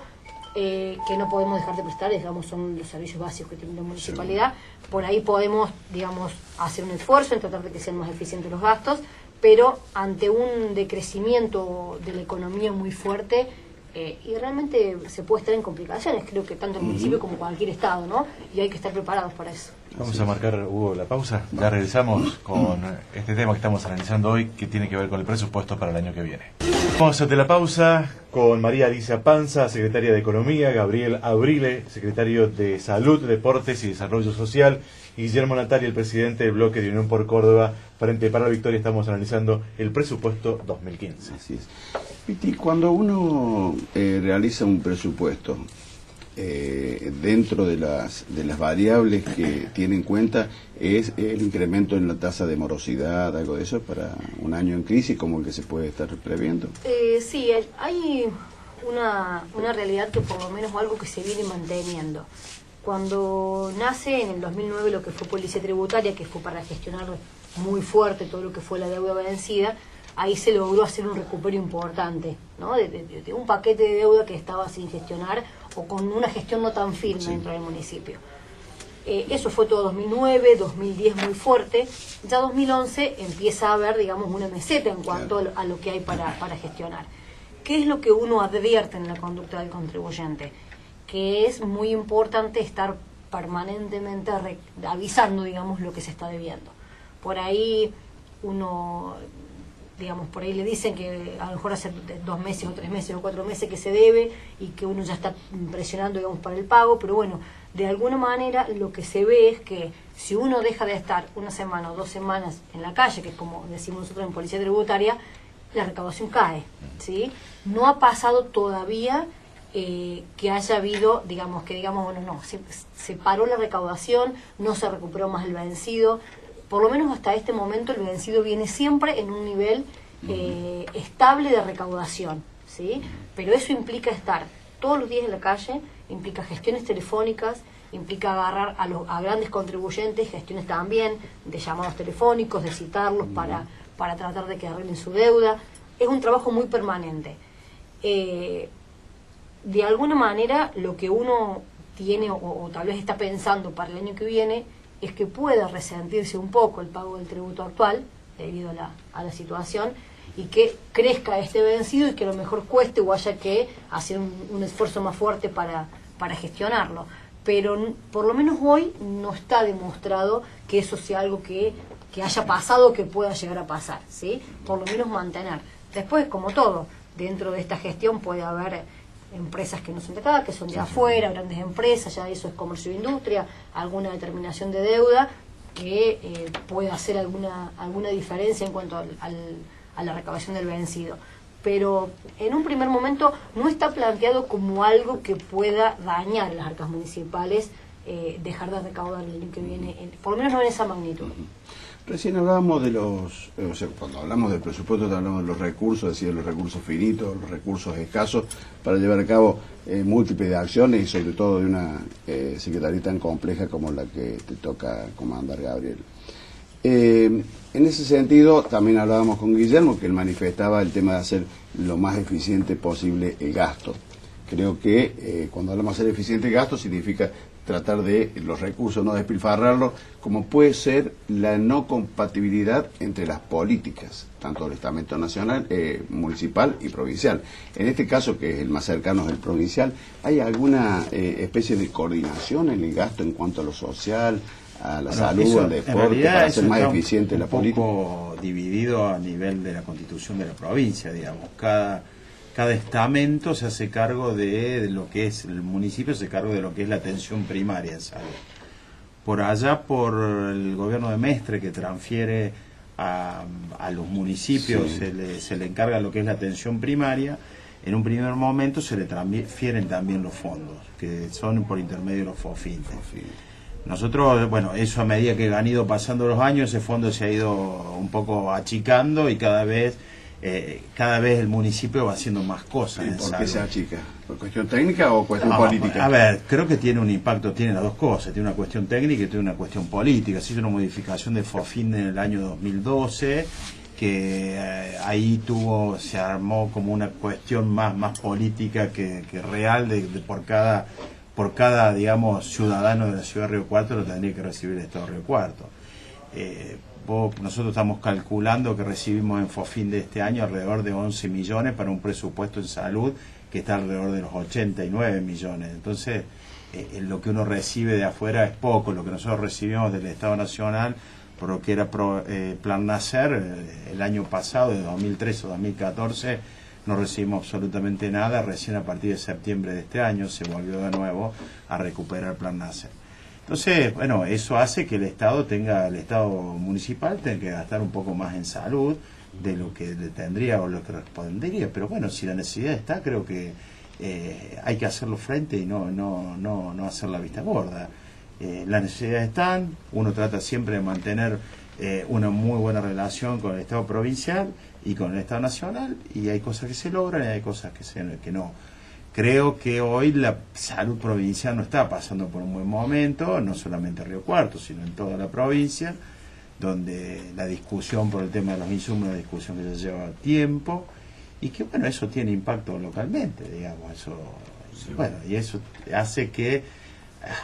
Speaker 3: que no podemos dejar de prestar, digamos, son los servicios básicos que tiene la municipalidad. Por ahí podemos, digamos, hacer un esfuerzo en tratar de que sean más eficientes los gastos, pero ante un decrecimiento de la economía muy fuerte, y realmente se puede estar en complicaciones, creo que tanto el municipio como cualquier estado, ¿no? Y hay que estar preparados para eso.
Speaker 1: Vamos a marcar, Hugo, la pausa. Ya regresamos con este tema que estamos analizando hoy, que tiene que ver con el presupuesto para el año que viene. Vamos a hacer la pausa. con María Alicia Panza, secretaria de Economía, Gabriel Abrile, secretario de Salud, Deportes y Desarrollo Social, y Guillermo Natali, el presidente del bloque de Unión por Córdoba, Frente para la Victoria. Estamos analizando el presupuesto 2015.
Speaker 2: Así es. Piti, cuando uno realiza un presupuesto, dentro de las variables que tiene en cuenta es el incremento en la tasa de morosidad, algo de eso para un año en crisis como el que se puede estar previendo.
Speaker 3: Sí, hay una realidad que por lo menos algo que se viene manteniendo. Cuando nace en el 2009 lo que fue Policía Tributaria, que fue para gestionar muy fuerte todo lo que fue la deuda vencida, ahí se logró hacer un recupero importante, ¿no? de un paquete de deuda que estaba sin gestionar o con una gestión no tan firme dentro del municipio. Eso fue todo 2009, 2010 muy fuerte. Ya 2011 empieza a haber, digamos, una meseta en cuanto a lo que hay para gestionar. ¿Qué es lo que uno advierte en la conducta del contribuyente? Que es muy importante estar permanentemente avisando, digamos, lo que se está debiendo. Por ahí uno, digamos, por ahí le dicen que a lo mejor hace 2 meses o 3 meses o 4 meses que se debe y que uno ya está presionando, digamos, para el pago, pero bueno, de alguna manera lo que se ve es que si uno deja de estar 1 semana o 2 semanas en la calle, que es como decimos nosotros en Policía Tributaria, la recaudación cae, ¿sí? No ha pasado todavía que haya habido, digamos, bueno, no, se paró la recaudación, no se recuperó más el vencido. Por lo menos hasta este momento el vencido viene siempre en un nivel estable de recaudación, ¿sí? Pero eso implica estar todos los días en la calle, implica gestiones telefónicas, implica agarrar a grandes contribuyentes, gestiones también de llamados telefónicos, de citarlos para tratar de que arreglen su deuda. Es un trabajo muy permanente. De alguna manera lo que uno tiene o tal vez está pensando para el año que viene es que pueda resentirse un poco el pago del tributo actual debido a la situación y que crezca este vencido y que a lo mejor cueste o haya que hacer un esfuerzo más fuerte para gestionarlo. Pero por lo menos hoy no está demostrado que eso sea algo que haya pasado o que pueda llegar a pasar, ¿sí? Por lo menos mantener. Después, como todo, dentro de esta gestión puede haber empresas que no son de acá, que son de afuera, grandes empresas, ya eso es comercio e industria, alguna determinación de deuda que puede hacer alguna diferencia en cuanto a la recaudación del vencido. Pero en un primer momento no está planteado como algo que pueda dañar las arcas municipales, dejar de recaudar el año que viene, por lo menos no en esa magnitud.
Speaker 2: Recién hablábamos de cuando hablamos del presupuesto hablamos de los recursos, es decir, los recursos finitos, los recursos escasos para llevar a cabo múltiples acciones y sobre todo de una secretaría tan compleja como la que te toca comandar, Gabriel. En ese sentido también hablábamos con Guillermo, que él manifestaba el tema de hacer lo más eficiente posible el gasto. Creo que cuando hablamos de hacer eficiente el gasto significa tratar de los recursos no despilfarrarlos, como puede ser la no compatibilidad entre las políticas, tanto del estamento nacional, municipal y provincial. En este caso, que es el más cercano, es el provincial, ¿hay alguna especie de coordinación en el gasto en cuanto a lo social, a la salud, al deporte, para hacer más eficiente la política?
Speaker 4: Un poco dividido a nivel de la constitución de la provincia, digamos. Cada estamento se hace cargo de lo que es, el municipio se hace cargo de lo que es la atención primaria en salud. Por allá, por el gobierno de Mestre, que transfiere a los municipios, sí, se le encarga lo que es la atención primaria. En un primer momento se le transfieren también los fondos, que son por intermedio de los FOFINTE. Nosotros, bueno, eso a medida que han ido pasando los años, ese fondo se ha ido un poco achicando y cada vez el municipio va haciendo más cosas.
Speaker 2: ¿Y por qué se achica? ¿Por cuestión técnica o cuestión política?
Speaker 4: A ver, creo que tiene un impacto, tiene las dos cosas, tiene una cuestión técnica y tiene una cuestión política. Se hizo una modificación de FOFIN en el año 2012, que ahí se armó como una cuestión más política que real de por cada, digamos, ciudadano de la ciudad de Río Cuarto lo tendría que recibir el Estado de Río Cuarto. Nosotros estamos calculando que recibimos en FOFIN de este año alrededor de 11 millones para un presupuesto en salud que está alrededor de los 89 millones. Entonces, lo que uno recibe de afuera es poco. Lo que nosotros recibimos del Estado Nacional, por lo que era Plan Nacer, el año pasado, de 2013 o 2014, no recibimos absolutamente nada. Recién a partir de septiembre de este año se volvió de nuevo a recuperar el Plan Nacer. Entonces, bueno, eso hace que el Estado municipal tenga que gastar un poco más en salud de lo que le tendría o lo que respondería. Pero bueno, si la necesidad está, creo que hay que hacerlo frente y no hacer la vista gorda. Las necesidades están, uno trata siempre de mantener una muy buena relación con el Estado provincial y con el Estado nacional, y hay cosas que se logran y hay cosas que no. Creo que hoy la salud provincial no está pasando por un buen momento, no solamente en Río Cuarto, sino en toda la provincia, donde la discusión por el tema de los insumos es una discusión que ya lleva tiempo, y que bueno, eso tiene impacto localmente, digamos, eso, bueno, y eso hace que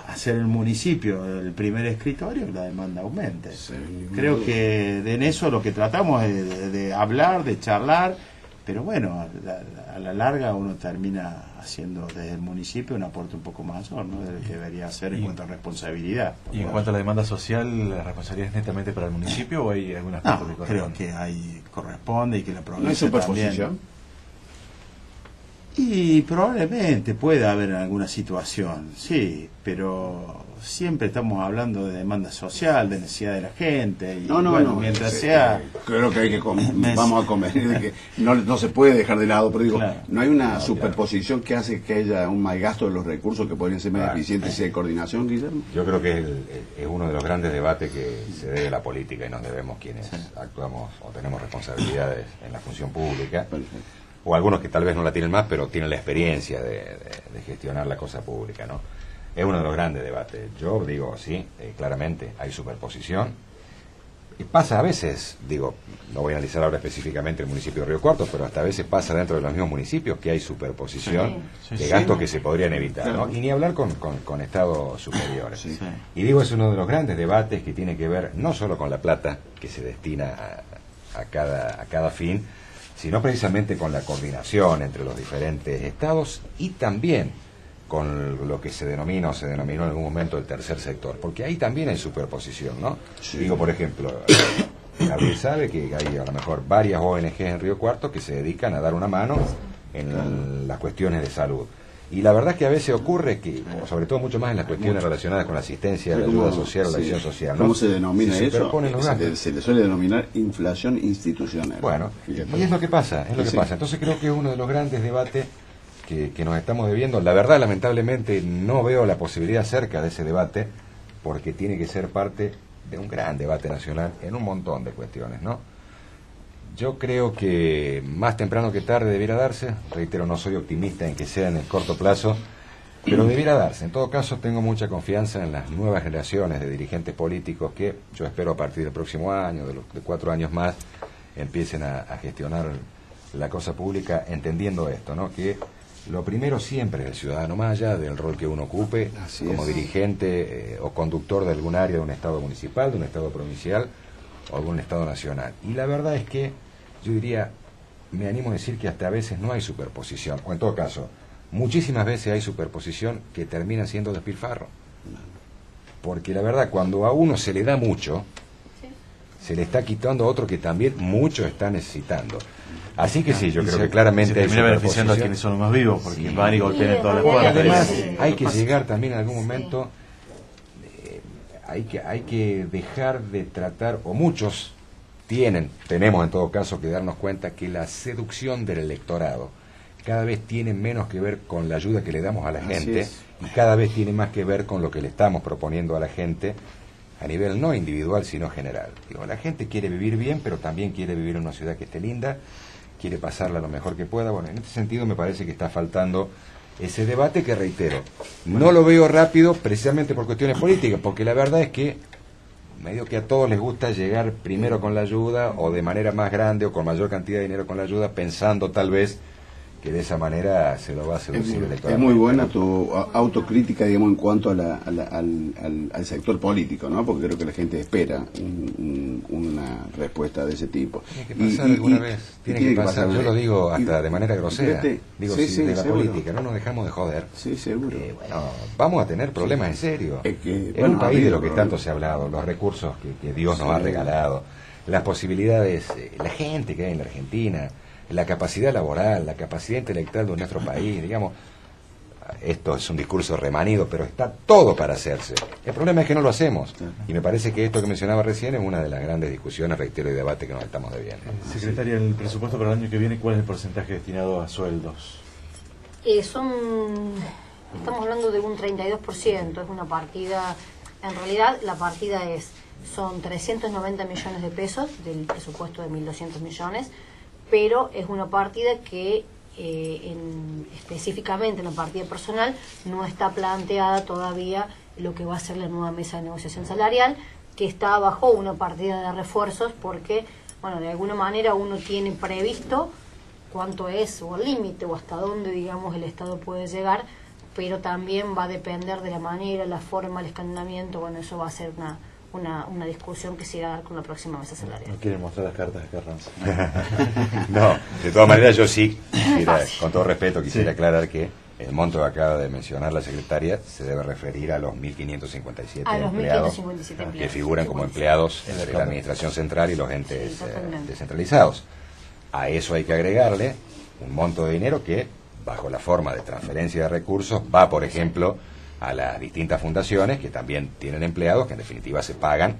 Speaker 4: hacer el municipio el primer escritorio, la demanda aumente. Sí, creo que en eso lo que tratamos es de hablar, de charlar, pero bueno, a la larga uno termina haciendo desde el municipio un aporte un poco mayor, ¿no?, del que debería hacer en cuanto a responsabilidad.
Speaker 1: ¿Y en cuanto a la demanda social, la responsabilidad es netamente para el municipio o hay algún aspecto que corresponde?
Speaker 4: Creo que ahí corresponde y que la provincia
Speaker 2: ¿no hay superposición
Speaker 4: también. Y probablemente pueda haber alguna situación, sí, pero siempre estamos hablando de demanda social, de necesidad de la gente. Y mientras sea...
Speaker 2: Creo que hay que vamos a convenir de que no se puede dejar de lado, pero digo,
Speaker 4: claro,
Speaker 2: no hay una superposición que hace que haya un mal gasto de los recursos que podrían ser más eficientes y de coordinación, Guillermo.
Speaker 5: Yo creo que es uno de los grandes debates que se debe a la política y nos debemos quienes actuamos o tenemos responsabilidades en la función pública. Perfecto. O algunos que tal vez no la tienen más, pero tienen la experiencia de gestionar la cosa pública, ¿no? Es uno de los grandes debates. Yo digo, sí, claramente hay superposición. Y pasa a veces, digo, no voy a analizar ahora específicamente el municipio de Río Cuarto, pero hasta a veces pasa dentro de los mismos municipios que hay superposición de gastos que se podrían evitar, ¿no? Y ni hablar con estados superiores. Y digo, es uno de los grandes debates que tiene que ver no solo con la plata que se destina a cada fin, sino precisamente con la coordinación entre los diferentes estados y también con lo que se denomina o se denominó en algún momento el tercer sector, porque ahí también hay superposición, ¿no? Sí. Digo, por ejemplo, Gabriel sabe que hay a lo mejor varias ONGs en Río Cuarto que se dedican a dar una mano en las cuestiones de salud. Y la verdad es que a veces ocurre que, sobre todo mucho más en las cuestiones relacionadas con la asistencia, la ayuda social o la acción social, ¿no?
Speaker 2: ¿Cómo se denomina eso?
Speaker 5: Se
Speaker 2: le suele denominar inflación institucional.
Speaker 5: Bueno, y es lo que pasa, pasa. Entonces creo que es uno de los grandes debates que nos estamos debiendo. La verdad, lamentablemente, no veo la posibilidad cerca de ese debate, porque tiene que ser parte de un gran debate nacional en un montón de cuestiones, ¿no? Yo creo que más temprano que tarde debiera darse. Reitero, no soy optimista en que sea en el corto plazo, pero debiera darse. En todo caso, tengo mucha confianza en las nuevas generaciones de dirigentes políticos que yo espero a partir del próximo año, de 4 años más, empiecen a gestionar la cosa pública entendiendo esto, ¿no? Que lo primero siempre es el ciudadano, más allá del rol que uno ocupe como dirigente o conductor de algún área de un estado municipal, de un estado provincial o algún estado nacional. Y la verdad es que yo diría, me animo a decir que hasta a veces no hay superposición, o en todo caso, muchísimas veces hay superposición que termina siendo despilfarro. Porque la verdad, cuando a uno se le da mucho, se le está quitando a otro que también mucho está necesitando. Así que sí, yo creo que claramente
Speaker 1: se termina beneficiando a quienes son los más vivos, porque van y golpean en todas las puertas.
Speaker 5: Además, hay que llegar también en algún momento, hay que dejar de tratar, o muchos tenemos en todo caso que darnos cuenta que la seducción del electorado cada vez tiene menos que ver con la ayuda que le damos a la gente y cada vez tiene más que ver con lo que le estamos proponiendo a la gente a nivel no individual sino general. Digo, la gente quiere vivir bien, pero también quiere vivir en una ciudad que esté linda, quiere pasarla lo mejor que pueda. Bueno, en este sentido me parece que está faltando ese debate que, reitero, no lo veo rápido precisamente por cuestiones políticas, porque la verdad es que medio que a todos les gusta llegar primero con la ayuda o de manera más grande o con mayor cantidad de dinero con la ayuda, pensando tal vez que de esa manera se lo va a seducir el electorado.
Speaker 2: Es muy buena tu autocrítica, digamos, en cuanto al sector político, ¿no? Porque creo que la gente espera una respuesta de ese tipo.
Speaker 5: Tiene que pasar alguna vez. Tiene que pasar. Yo lo digo hasta de manera grosera. Digo, si de la política no nos dejamos de joder,
Speaker 2: seguro.
Speaker 5: Bueno, vamos a tener problemas en serio. En un país de lo que tanto se ha hablado, los recursos que Dios nos ha regalado, las posibilidades, la gente que hay en la Argentina, la capacidad laboral, la capacidad intelectual de nuestro país, digamos. Esto es un discurso remanido, pero está todo para hacerse. El problema es que no lo hacemos. Y me parece que esto que mencionaba recién es una de las grandes discusiones, reitero, y debate que nos estamos debiendo.
Speaker 1: Secretaria, el presupuesto para el año que viene, ¿cuál es el porcentaje destinado a sueldos?
Speaker 3: Estamos hablando de un 32%, es una partida, en realidad la partida son 390 millones de pesos del presupuesto de 1.200 millones, pero es una partida que específicamente en la partida personal no está planteada todavía lo que va a ser la nueva mesa de negociación salarial, que está bajo una partida de refuerzos porque, bueno, de alguna manera uno tiene previsto cuánto es o el límite o hasta dónde, digamos, el Estado puede llegar, pero también va a depender de la manera, la forma, el escalonamiento. Bueno, eso va a ser una discusión que se irá a dar con la próxima mesa salarial.
Speaker 1: ¿No quieren mostrar las cartas de Carranza?
Speaker 5: No, de todas maneras yo sí, con todo respeto, quisiera aclarar que el monto que acaba de mencionar la secretaria se debe referir a los 1.557 empleados que figuran como empleados de la Administración Central y los entes descentralizados. A eso hay que agregarle un monto de dinero que, bajo la forma de transferencia de recursos, va, por ejemplo, a las distintas fundaciones que también tienen empleados que en definitiva se pagan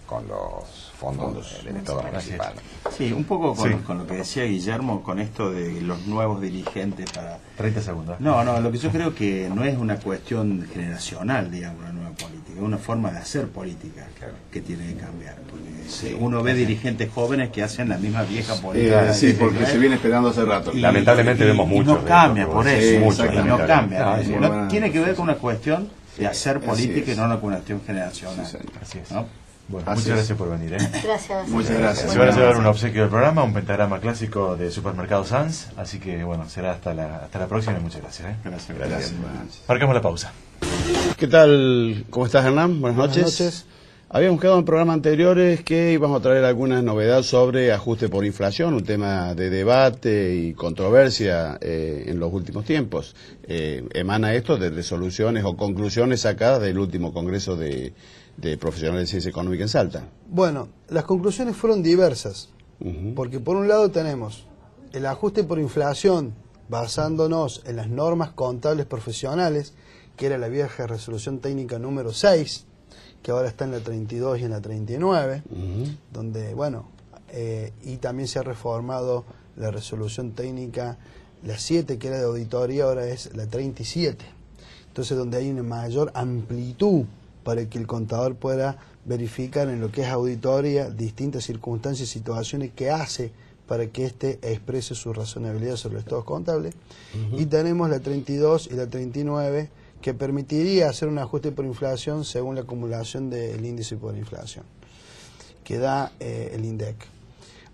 Speaker 5: con los fondos del Estado municipal.
Speaker 4: Sí, un poco con lo que decía Guillermo, con esto de los nuevos dirigentes para...
Speaker 1: 30 segundos.
Speaker 4: No, lo que yo creo que no es una cuestión generacional, digamos, una nueva política, es una forma de hacer política que tiene que cambiar. Porque uno ve dirigentes jóvenes que hacen la misma vieja política.
Speaker 2: Sí, porque se viene esperando hace rato.
Speaker 5: Y lamentablemente vemos mucho.
Speaker 4: No cambia por eso, no cambia.
Speaker 2: No,
Speaker 4: tiene que ver con una cuestión de hacer política y no una cuestión generacional.
Speaker 1: Así es.
Speaker 4: ¿No?
Speaker 1: Bueno, muchas gracias por venir.
Speaker 3: Gracias.
Speaker 2: Muchas gracias.
Speaker 1: Se van a llevar un obsequio del programa, un pentagrama clásico de Supermercado Sanz, así que bueno, será hasta la próxima y muchas gracias.
Speaker 2: Gracias.
Speaker 1: Marcamos la pausa.
Speaker 2: ¿Qué tal? ¿Cómo estás, Hernán? Buenas noches. Habíamos quedado en programas anteriores que íbamos a traer algunas novedades sobre ajuste por inflación, un tema de debate y controversia en los últimos tiempos. Emana esto de resoluciones o conclusiones sacadas del último Congreso de Profesionales de Ciencia Económica en Salta.
Speaker 6: Bueno, las conclusiones fueron diversas, porque por un lado tenemos el ajuste por inflación basándonos en las normas contables profesionales, que era la vieja resolución técnica número 6, que ahora está en la 32 y en la 39, donde, bueno, y también se ha reformado la resolución técnica, la 7, que era de auditoría, ahora es la 37. Entonces, donde hay una mayor amplitud para que el contador pueda verificar en lo que es auditoría distintas circunstancias y situaciones que hace para que éste exprese su razonabilidad sobre los estados contables. Y tenemos la 32 y la 39, que permitiría hacer un ajuste por inflación según la acumulación del índice por inflación que da el INDEC.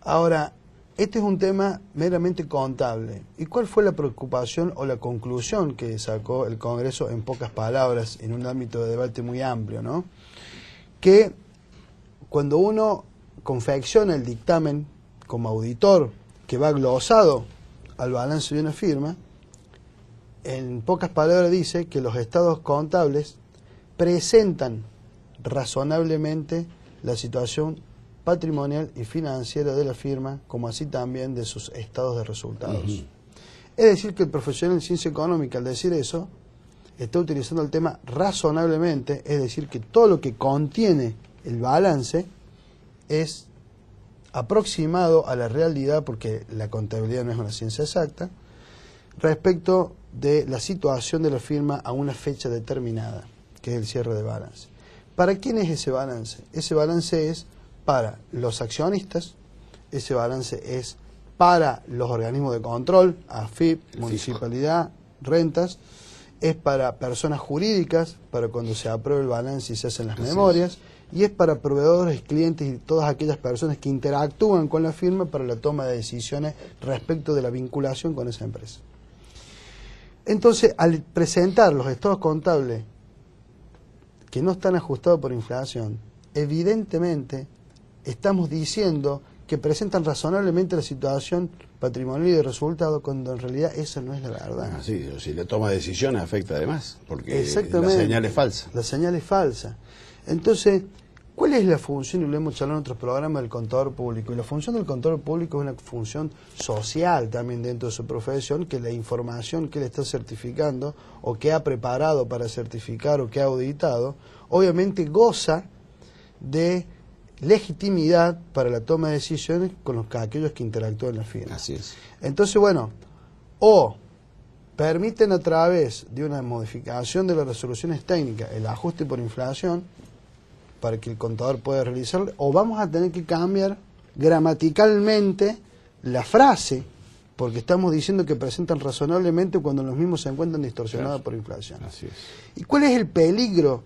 Speaker 6: Ahora, este es un tema meramente contable. ¿Y cuál fue la preocupación o la conclusión que sacó el Congreso en pocas palabras, en un ámbito de debate muy amplio, ¿no? Que cuando uno confecciona el dictamen como auditor, que va glosado al balance de una firma, en pocas palabras dice que los estados contables presentan razonablemente la situación patrimonial y financiera de la firma, como así también de sus estados de resultados. Es decir, que el profesional en ciencia económica, al decir eso, está utilizando el tema razonablemente, es decir, que todo lo que contiene el balance es aproximado a la realidad, porque la contabilidad no es una ciencia exacta, respecto de la situación de la firma a una fecha determinada, que es el cierre de balance. ¿Para quién es ese balance? Ese balance es para los accionistas, ese balance es para los organismos de control, AFIP, municipalidad, rentas, es para personas jurídicas, para cuando se apruebe el balance y se hacen las memorias, y es para proveedores, clientes y todas aquellas personas que interactúan con la firma para la toma de decisiones respecto de la vinculación con esa empresa. Entonces, al presentar los estados contables que no están ajustados por inflación, evidentemente estamos diciendo que presentan razonablemente la situación patrimonial y de resultado, cuando en realidad esa no es la verdad.
Speaker 2: Sí, si la toma de decisiones afecta además, porque
Speaker 6: exactamente,
Speaker 2: la señal es falsa.
Speaker 6: La señal es falsa. Entonces, ¿Cuál es la función? Y lo hemos charlado en otros programas del contador público. Y la función del contador público es una función social también dentro de su profesión, que la información que él está certificando o que ha preparado para certificar o que ha auditado, obviamente goza de legitimidad para la toma de decisiones con aquellos que interactúan en la firma.
Speaker 2: Así es.
Speaker 6: Entonces, bueno, o permiten a través de una modificación de las resoluciones técnicas el ajuste por inflación para que el contador pueda realizarlo, o vamos a tener que cambiar gramaticalmente la frase, porque estamos diciendo que presentan razonablemente cuando los mismos se encuentran distorsionados por inflación.
Speaker 2: Así es.
Speaker 6: ¿Y cuál es el peligro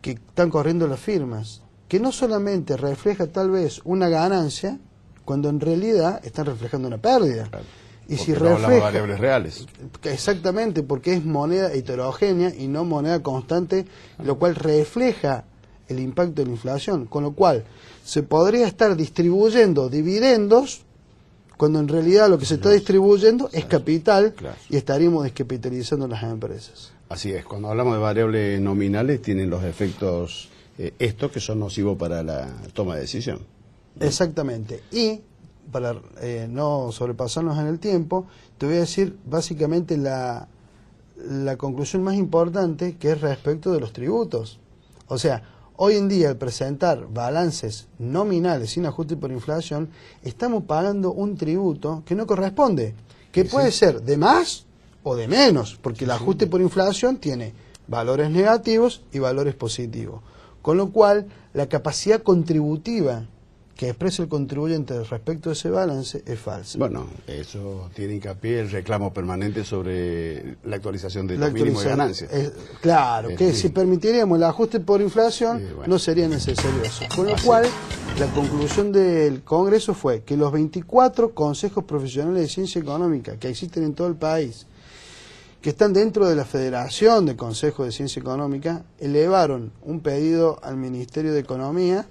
Speaker 6: que están corriendo las firmas? Que no solamente refleja tal vez una ganancia, cuando en realidad están reflejando una pérdida.
Speaker 2: Claro.
Speaker 6: Y
Speaker 2: Porque
Speaker 6: si
Speaker 2: no hablamos de
Speaker 6: refleja,
Speaker 2: variables reales.
Speaker 6: exactamente, porque es moneda heterogénea y no moneda constante, lo cual refleja el impacto de la inflación, con lo cual se podría estar distribuyendo dividendos cuando en realidad lo que se está distribuyendo es capital,
Speaker 2: Claro.
Speaker 6: y estaríamos descapitalizando las empresas.
Speaker 2: Así es, cuando hablamos de variables nominales tienen los efectos estos que son nocivos para la toma de decisión.
Speaker 6: Exactamente. Y para no sobrepasarnos en el tiempo, te voy a decir básicamente la conclusión más importante, que es respecto de los tributos. O sea, hoy en día, al presentar balances nominales sin ajuste por inflación, estamos pagando un tributo que no corresponde, que
Speaker 2: Sí,
Speaker 6: puede
Speaker 2: sí.
Speaker 6: ser de más o de menos, porque el ajuste por inflación tiene valores negativos y valores positivos. Con lo cual, la capacidad contributiva que expresa el contribuyente respecto de ese balance es falsa.
Speaker 2: Bueno, eso tiene hincapié el reclamo permanente sobre la actualización de
Speaker 6: La
Speaker 2: los mínimos de
Speaker 6: actualización,
Speaker 2: ganancia.
Speaker 6: claro, que
Speaker 2: sí.
Speaker 6: si permitiríamos el ajuste por inflación,
Speaker 2: Sí, bueno.
Speaker 6: no sería necesario eso. Con lo
Speaker 2: Así
Speaker 6: cual, la conclusión del Congreso fue que los 24 consejos profesionales de ciencia económica que existen en todo el país, que están dentro de la Federación de Consejos de Ciencia Económica, elevaron un pedido al Ministerio de Economía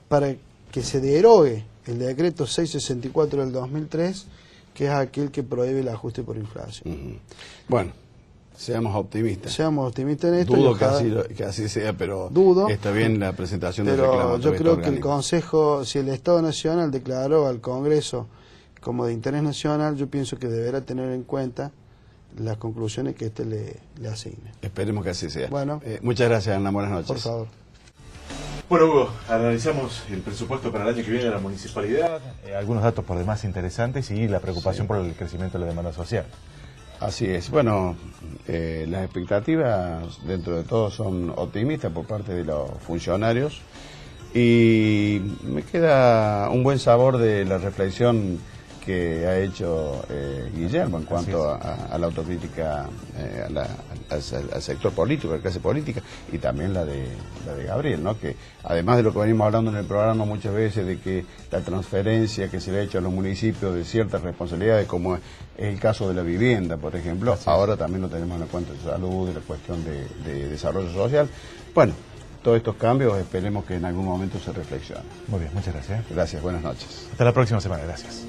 Speaker 6: para que se derogue el decreto 664 del 2003, que es aquel que prohíbe el ajuste por inflación.
Speaker 2: Ujú. Bueno, seamos optimistas.
Speaker 6: Seamos optimistas en esto. y
Speaker 2: Dudo
Speaker 6: ojalá-
Speaker 2: que así sea, pero
Speaker 6: Dudo.
Speaker 2: está bien la presentación del
Speaker 6: Pero
Speaker 2: reclamo.
Speaker 6: yo
Speaker 2: a través de
Speaker 6: creo
Speaker 2: este
Speaker 6: que el
Speaker 2: organismo.
Speaker 6: Consejo, si el Estado Nacional declaró al Congreso como de interés nacional, yo pienso que deberá tener en cuenta las conclusiones que éste le asigne.
Speaker 2: Esperemos que así sea.
Speaker 6: Bueno.
Speaker 2: Muchas gracias, Ana. Buenas noches.
Speaker 6: Por favor.
Speaker 1: Bueno, Hugo, analizamos el presupuesto para el año que viene de la municipalidad, algunos datos por demás interesantes y la preocupación por el crecimiento de la demanda social.
Speaker 2: Así es. Bueno, las expectativas dentro de todo son optimistas por parte de los funcionarios y me queda un buen sabor de la reflexión que ha hecho Guillermo en cuanto a la autocrítica al sector político, a la clase política, y también la de Gabriel, ¿no? Que además de lo que venimos hablando en el programa muchas veces, de que la transferencia que se le ha hecho a los municipios de ciertas responsabilidades, como es el caso de la vivienda, por ejemplo, ahora también lo tenemos en la cuenta de salud, de la cuestión de desarrollo social. Bueno, todos estos cambios esperemos que en algún momento se reflexionen.
Speaker 1: Muy bien, muchas gracias.
Speaker 2: Gracias, buenas noches.
Speaker 1: Hasta la próxima semana, gracias.